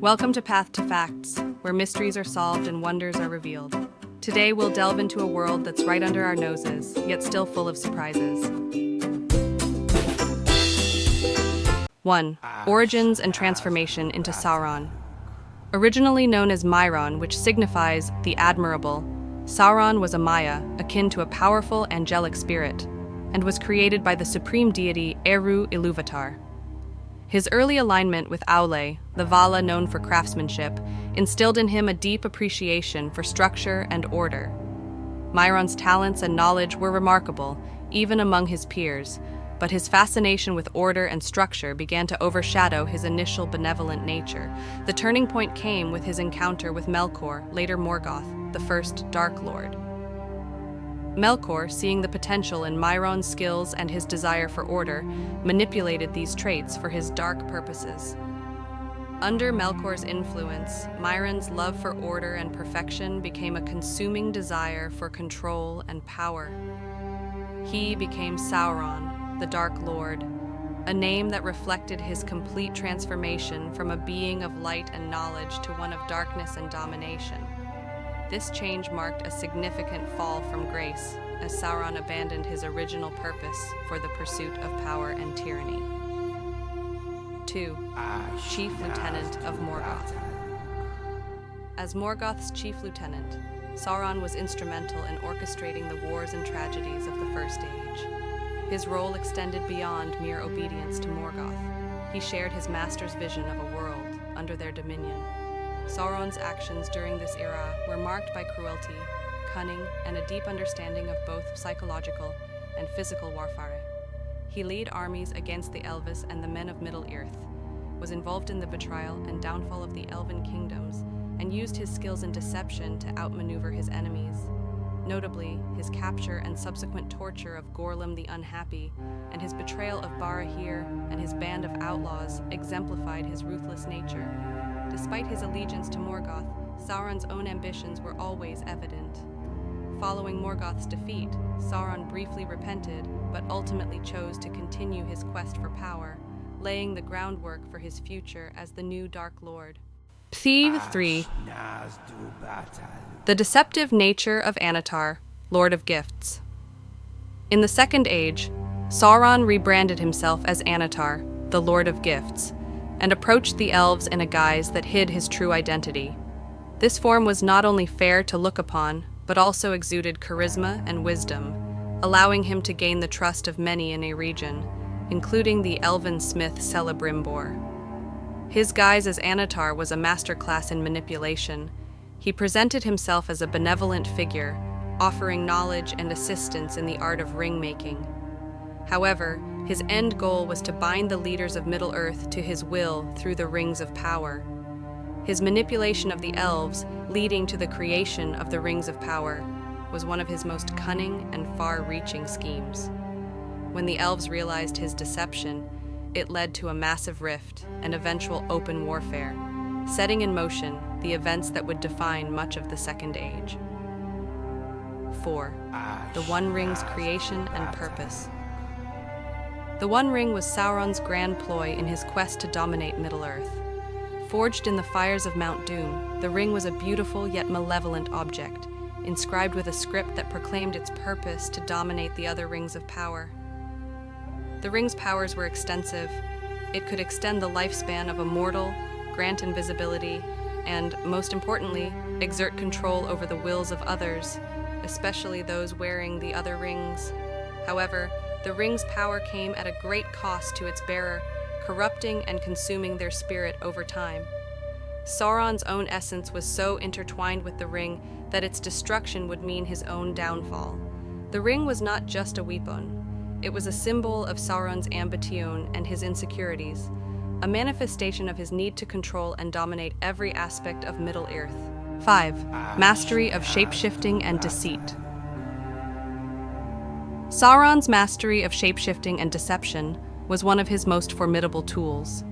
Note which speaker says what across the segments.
Speaker 1: Welcome to Path to Facts, where mysteries are solved and wonders are revealed. Today we'll delve into a world that's right under our noses, yet still full of surprises. 1. Origins and transformation into Sauron. Originally known as Myron, which signifies the admirable, Sauron was a Maya, akin to a powerful angelic spirit, and was created by the supreme deity Eru Ilúvatar. His early alignment with Aule, the Vala known for craftsmanship, instilled in him a deep appreciation for structure and order. Myron's talents and knowledge were remarkable, even among his peers, but his fascination with order and structure began to overshadow his initial benevolent nature. The turning point came with his encounter with Melkor, later Morgoth, the first Dark Lord. Melkor, seeing the potential in Myron's skills and his desire for order, manipulated these traits for his dark purposes. Under Melkor's influence, Myron's love for order and perfection became a consuming desire for control and power. He became Sauron, the Dark Lord, a name that reflected his complete transformation from a being of light and knowledge to one of darkness and domination. This change marked a significant fall from grace, as Sauron abandoned his original purpose for the pursuit of power and tyranny. 2. Chief Lieutenant of Morgoth. As Morgoth's chief lieutenant, Sauron was instrumental in orchestrating the wars and tragedies of the First Age. His role extended beyond mere obedience to Morgoth. He shared his master's vision of a world under their dominion. Sauron's actions during this era were marked by cruelty, cunning, and a deep understanding of both psychological and physical warfare. He led armies against the Elves and the men of Middle-earth, was involved in the betrayal and downfall of the Elven kingdoms, and used his skills in deception to outmaneuver his enemies. Notably, his capture and subsequent torture of Gorlim the Unhappy, and his betrayal of Barahir and his band of outlaws exemplified his ruthless nature. Despite his allegiance to Morgoth, Sauron's own ambitions were always evident. Following Morgoth's defeat, Sauron briefly repented, but ultimately chose to continue his quest for power, laying the groundwork for his future as the new Dark Lord. Thief 3. The deceptive nature of Annatar, Lord of Gifts. In the Second Age, Sauron rebranded himself as Annatar, the Lord of Gifts, and approached the elves in a guise that hid his true identity. This form was not only fair to look upon, but also exuded charisma and wisdom, allowing him to gain the trust of many in a region, including the elven smith Celebrimbor. His guise as Annatar was a masterclass in manipulation. He presented himself as a benevolent figure, offering knowledge and assistance in the art of ring-making. However, his end goal was to bind the leaders of Middle-earth to his will through the Rings of Power. His manipulation of the elves, leading to the creation of the Rings of Power, was one of his most cunning and far-reaching schemes. When the elves realized his deception, it led to a massive rift and eventual open warfare, setting in motion the events that would define much of the Second Age. 4. The One Ring's creation and purpose. The One Ring was Sauron's grand ploy in his quest to dominate Middle-earth. Forged in the fires of Mount Doom, the ring was a beautiful yet malevolent object, inscribed with a script that proclaimed its purpose to dominate the other Rings of Power. The ring's powers were extensive. It could extend the lifespan of a mortal, grant invisibility, and, most importantly, exert control over the wills of others, especially those wearing the other rings. However, the ring's power came at a great cost to its bearer, corrupting and consuming their spirit over time. Sauron's own essence was so intertwined with the ring that its destruction would mean his own downfall. The ring was not just a weapon. It was a symbol of Sauron's ambition and his insecurities, a manifestation of his need to control and dominate every aspect of Middle-earth. 5. Mastery of shapeshifting and deceit. Sauron's mastery of shapeshifting and deception was one of his most formidable tools.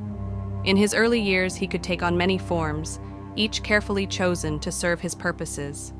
Speaker 1: In his early years, he could take on many forms, each carefully chosen to serve his purposes.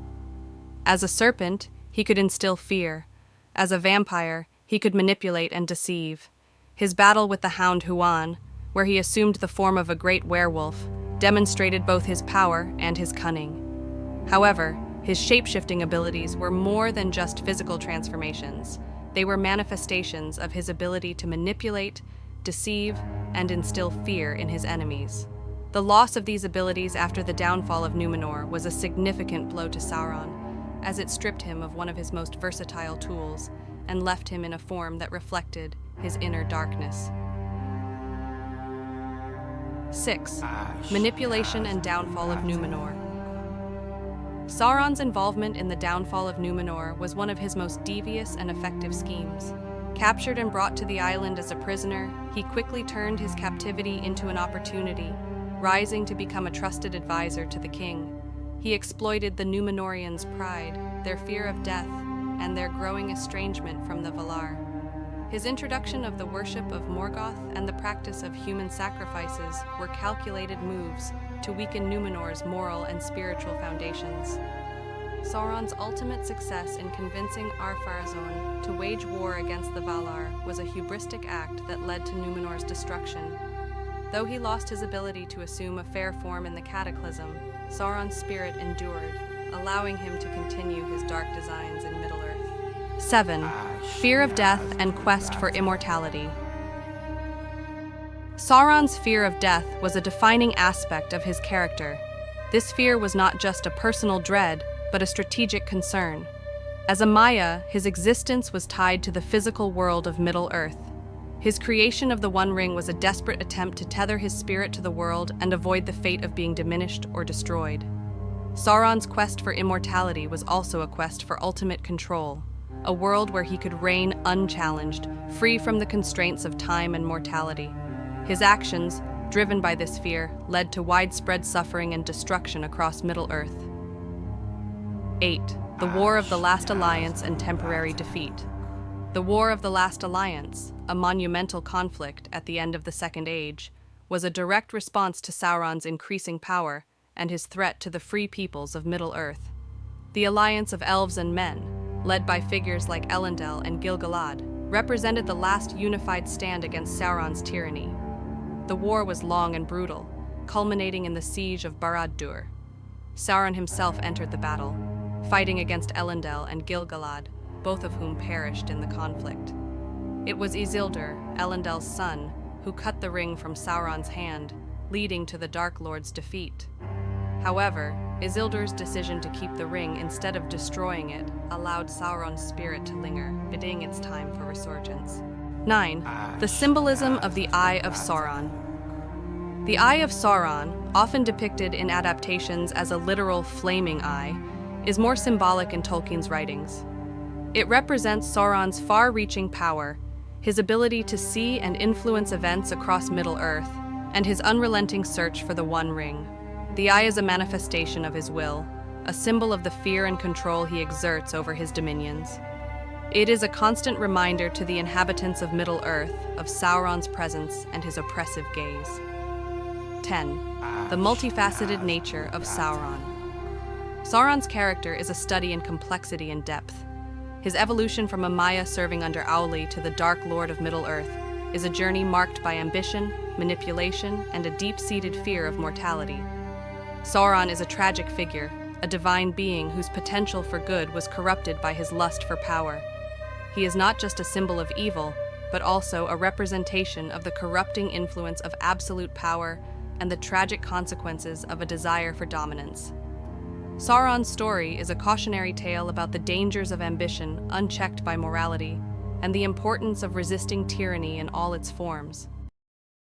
Speaker 1: As a serpent, he could instill fear. As a vampire, he could manipulate and deceive. His battle with the hound Huan, where he assumed the form of a great werewolf, demonstrated both his power and his cunning. However, his shape-shifting abilities were more than just physical transformations. They were manifestations of his ability to manipulate, deceive, and instill fear in his enemies. The loss of these abilities after the downfall of Numenor was a significant blow to Sauron, as it stripped him of one of his most versatile tools and left him in a form that reflected his inner darkness. 6. Manipulation and downfall of Numenor. Sauron's involvement in the downfall of Numenor was one of his most devious and effective schemes. Captured and brought to the island as a prisoner, he quickly turned his captivity into an opportunity, rising to become a trusted advisor to the king. He exploited the Númenóreans' pride, their fear of death, and their growing estrangement from the Valar. His introduction of the worship of Morgoth and the practice of human sacrifices were calculated moves to weaken Númenor's moral and spiritual foundations. Sauron's ultimate success in convincing Ar-Pharazôn to wage war against the Valar was a hubristic act that led to Númenor's destruction. Though he lost his ability to assume a fair form in the Cataclysm, Sauron's spirit endured, allowing him to continue his dark designs in Middle-earth. 7. Fear of death and quest for immortality. Sauron's fear of death was a defining aspect of his character. This fear was not just a personal dread, but a strategic concern. As a Maia, his existence was tied to the physical world of Middle-earth. His creation of the One Ring was a desperate attempt to tether his spirit to the world and avoid the fate of being diminished or destroyed. Sauron's quest for immortality was also a quest for ultimate control, a world where he could reign unchallenged, free from the constraints of time and mortality. His actions, driven by this fear, led to widespread suffering and destruction across Middle-earth. 8. The War of the Last Alliance and Temporary Defeat. The War of the Last Alliance, a monumental conflict at the end of the Second Age, was a direct response to Sauron's increasing power and his threat to the free peoples of Middle-earth. The alliance of elves and men, led by figures like Elendil and Gil-galad, represented the last unified stand against Sauron's tyranny. The war was long and brutal, culminating in the siege of Barad-dûr. Sauron himself entered the battle, fighting against Elendil and Gil-galad, both of whom perished in the conflict. It was Isildur, Elendil's son, who cut the ring from Sauron's hand, leading to the Dark Lord's defeat. However, Isildur's decision to keep the ring instead of destroying it allowed Sauron's spirit to linger, bidding its time for resurgence. 9. The symbolism of the Eye of Sauron. The Eye of Sauron, often depicted in adaptations as a literal flaming eye, is more symbolic in Tolkien's writings. It represents Sauron's far-reaching power, his ability to see and influence events across Middle-earth, and his unrelenting search for the One Ring. The eye is a manifestation of his will, a symbol of the fear and control he exerts over his dominions. It is a constant reminder to the inhabitants of Middle-earth of Sauron's presence and his oppressive gaze. 10. The multifaceted nature of Sauron. Sauron's character is a study in complexity and depth. His evolution from a Maia serving under Auli to the Dark Lord of Middle-earth is a journey marked by ambition, manipulation, and a deep-seated fear of mortality. Sauron is a tragic figure, a divine being whose potential for good was corrupted by his lust for power. He is not just a symbol of evil, but also a representation of the corrupting influence of absolute power and the tragic consequences of a desire for dominance. Sauron's story is a cautionary tale about the dangers of ambition unchecked by morality, and the importance of resisting tyranny in all its forms.